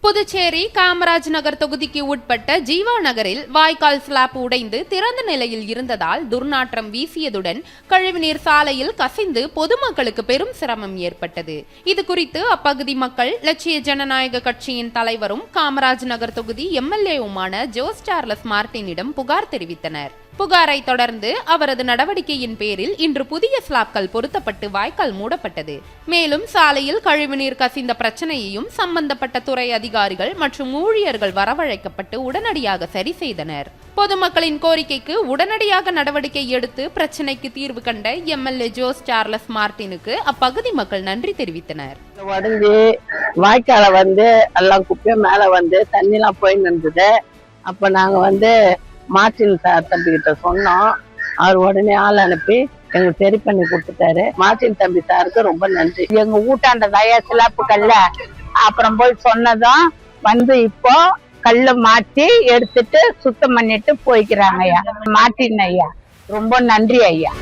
புதுச்சேரி காமராஜ் நகர் தொகுதிக்கு உட்பட்ட ஜீவா நகரில் வாய்க்கால் ஸ்லாப் உடைந்து திறந்த நிலையில் இருந்ததால் துர்நாற்றம் வீசியதுடன் கழிவுநீர் சாலையில் கசிந்து பொதுமக்களுக்கு பெரும் சிரமம் ஏற்பட்டது. இதுகுறித்து அப்பகுதி மக்கள் லட்சிய ஜனநாயக கட்சியின் தலைவரும் காமராஜ் நகர் தொகுதி எம்எல்ஏவுமான ஜோஸ் சார்லஸ் மார்டினிடம் புகார் தெரிவித்தனர். புகாரை தொடர்ந்து அவரது நடவடிக்கையின் பேரில் இன்று புதிய ஸ்லாப்கள் பொருத்தப்பட்டு வாய்க்கால் மூடப்பட்டது. மேலும் சாலையில் கழிவுநீர் கசிந்த பிரச்சனையையும் சம்பந்தப்பட்ட துறை அதிகாரிகள் மற்றும் ஊழியர்கள் வரவழைக்கப்பட்டு உடனடியாக சரி செய்தனர். பொதுமக்களின் கோரிக்கைக்கு உடனடியாக நடவடிக்கை எடுத்து பிரச்சனைக்கு தீர்வு கண்ட எம்எல்ஏ ஜோஸ் சார்லஸ் மார்டினுக்கு அப்பகுதி மக்கள் நன்றி தெரிவித்தனர். உடஞ்சி வாய்க்கால எல்லாம் குப்பையும் மேல தண்ணிலாம் போய் நின்றுது. அப்ப நாங்க மார்டின் சார் தம்பி கிட்ட சொன்னோம். அவர் உடனே ஆள் அனுப்பி எங்களுக்கு சரி பண்ணி கொடுத்துட்டாரு. மார்டின் தம்பி சாருக்கு ரொம்ப நன்றி. எங்க ஊட்டாண்ட தயா சிலாப்பு கல்ல அப்புறம் போய் சொன்னதும் இப்போ கல்ல மாற்றி எடுத்துட்டு சுத்தம் பண்ணிட்டு போய்க்கிறாங்க ஐயா. மார்டின் ஐயா ரொம்ப நன்றி ஐயா.